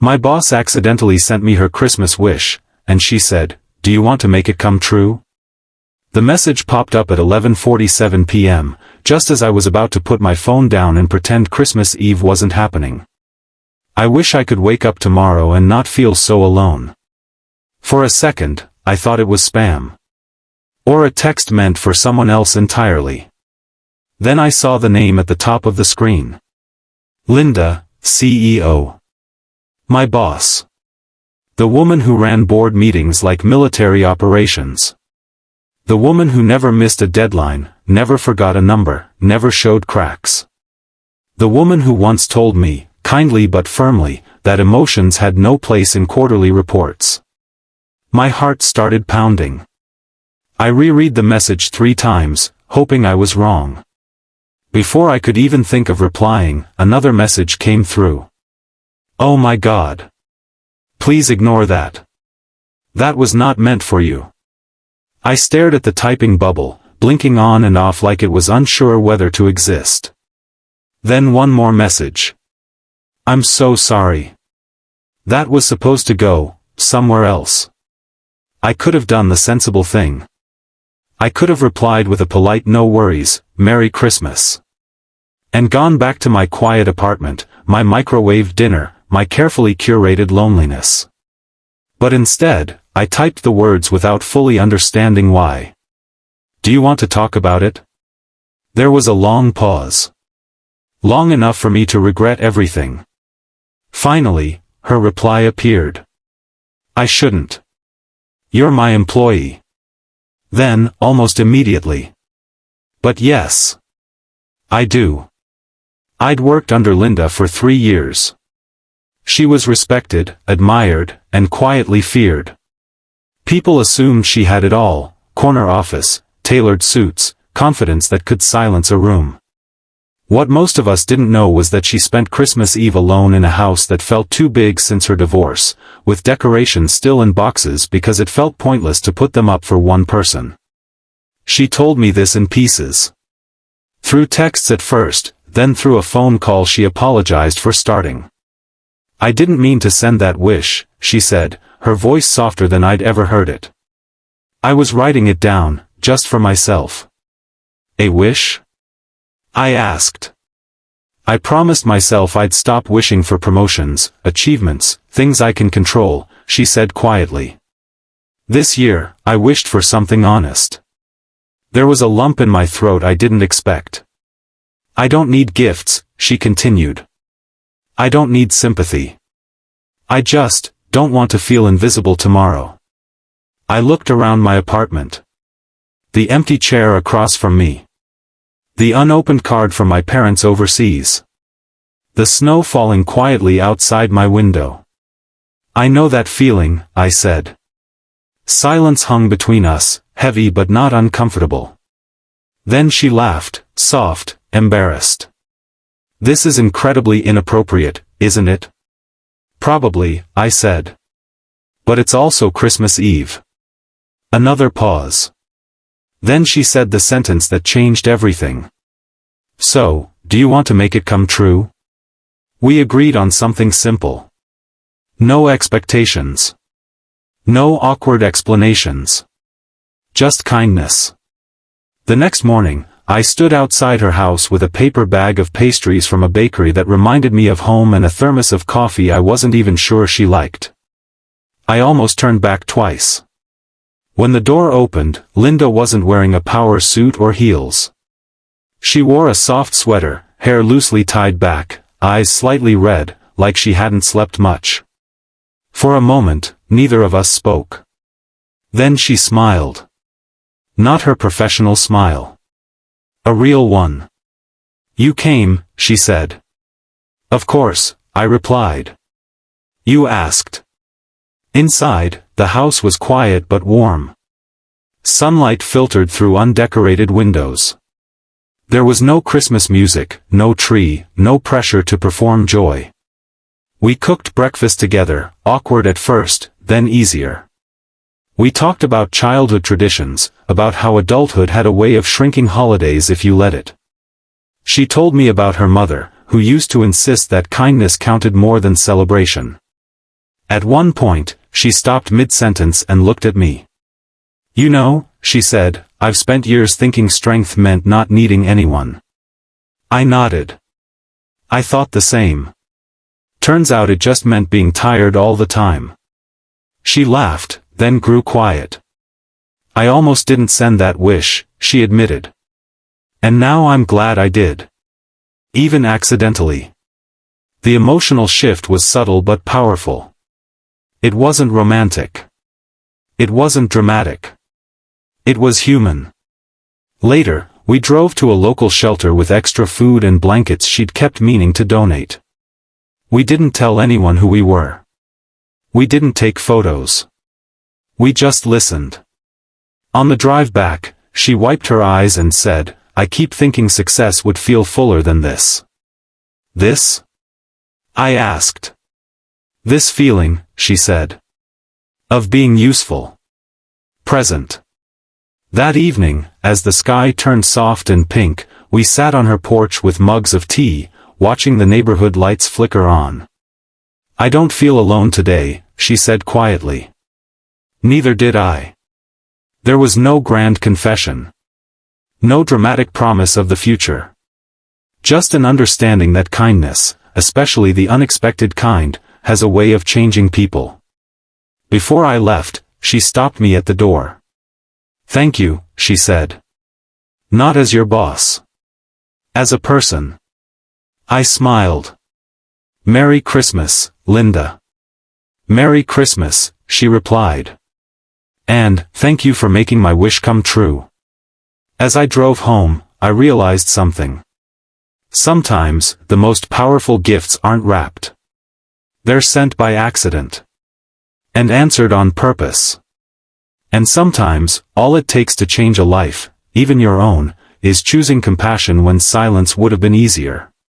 My boss accidentally sent me her Christmas wish, and she said, "Do you want to make it come true?" The message popped up at 11:47 p.m., just as I was about to put my phone down and pretend Christmas Eve wasn't happening. I wish I could wake up tomorrow and not feel so alone. For a second, I thought it was spam. Or a text meant for someone else entirely. Then I saw the name at the top of the screen. Linda, CEO. My boss. The woman who ran board meetings like military operations. The woman who never missed a deadline, never forgot a number, never showed cracks. The woman who once told me, kindly but firmly, that emotions had no place in quarterly reports. My heart started pounding. I reread the message 3 times, hoping I was wrong. Before I could even think of replying, another message came through. "Oh my God. Please ignore that. That was not meant for you." I stared at the typing bubble, blinking on and off like it was unsure whether to exist. Then one more message. "I'm so sorry. That was supposed to go somewhere else." I could have done the sensible thing. I could have replied with a polite "No worries, Merry Christmas," and gone back to my quiet apartment, my microwave dinner, my carefully curated loneliness. But instead, I typed the words without fully understanding why. "Do you want to talk about it?" There was a long pause. Long enough for me to regret everything. Finally, her reply appeared. "I shouldn't. You're my employee." Then, almost immediately. "But yes. I do." I'd worked under Linda for 3 years. She was respected, admired, and quietly feared. People assumed she had it all: corner office, tailored suits, confidence that could silence a room. What most of us didn't know was that she spent Christmas Eve alone in a house that felt too big since her divorce, with decorations still in boxes because it felt pointless to put them up for one person. She told me this in pieces. Through texts at first, then through a phone call she apologized for starting. "I didn't mean to send that wish," she said, her voice softer than I'd ever heard it. "I was writing it down, just for myself." "A wish?" I asked. "I promised myself I'd stop wishing for promotions, achievements, things I can control," she said quietly. "This year, I wished for something honest." There was a lump in my throat I didn't expect. "I don't need gifts," she continued. "I don't need sympathy. I just don't want to feel invisible tomorrow." I looked around my apartment. The empty chair across from me. The unopened card from my parents overseas. The snow falling quietly outside my window. "I know that feeling," I said. Silence hung between us, heavy but not uncomfortable. Then she laughed, soft, embarrassed. "This is incredibly inappropriate, isn't it?" "Probably," I said. "But it's also Christmas Eve." Another pause. Then she said the sentence that changed everything. "So, do you want to make it come true?" We agreed on something simple. No expectations. No awkward explanations. Just kindness. The next morning, I stood outside her house with a paper bag of pastries from a bakery that reminded me of home and a thermos of coffee I wasn't even sure she liked. I almost turned back twice. When the door opened, Linda wasn't wearing a power suit or heels. She wore a soft sweater, hair loosely tied back, eyes slightly red, like she hadn't slept much. For a moment, neither of us spoke. Then she smiled. Not her professional smile. A real one. "You came," she said. "Of course," I replied. "You asked." Inside, the house was quiet but warm. Sunlight filtered through undecorated windows. There was no Christmas music, no tree, no pressure to perform joy. We cooked breakfast together, awkward at first, then easier. We talked about childhood traditions, about how adulthood had a way of shrinking holidays if you let it. She told me about her mother, who used to insist that kindness counted more than celebration. At one point, she stopped mid-sentence and looked at me. You know, she said, I've spent years thinking strength meant not needing anyone. I nodded. I thought the same. Turns out it just meant being tired all the time. She laughed, then grew quiet. I almost didn't send that wish, she admitted. And now I'm glad I did. Even accidentally. The emotional shift was subtle but powerful. It wasn't romantic. It wasn't dramatic. It was human. Later, we drove to a local shelter with extra food and blankets she'd kept meaning to donate. We didn't tell anyone who we were. We didn't take photos. We just listened. On the drive back, she wiped her eyes and said, I keep thinking success would feel fuller than this. This? I asked. This feeling, she said. Of being useful. Present. That evening, as the sky turned soft and pink, we sat on her porch with mugs of tea, watching the neighborhood lights flicker on. I don't feel alone today, she said quietly. Neither did I. There was no grand confession. No dramatic promise of the future. Just an understanding that kindness, especially the unexpected kind, has a way of changing people. Before I left, she stopped me at the door. Thank you, she said. Not as your boss. As a person. I smiled. Merry Christmas, Linda. Merry Christmas, she replied. And, thank you for making my wish come true. As I drove home, I realized something. Sometimes, the most powerful gifts aren't wrapped. They're sent by accident. And answered on purpose. And sometimes, all it takes to change a life, even your own, is choosing compassion when silence would have been easier.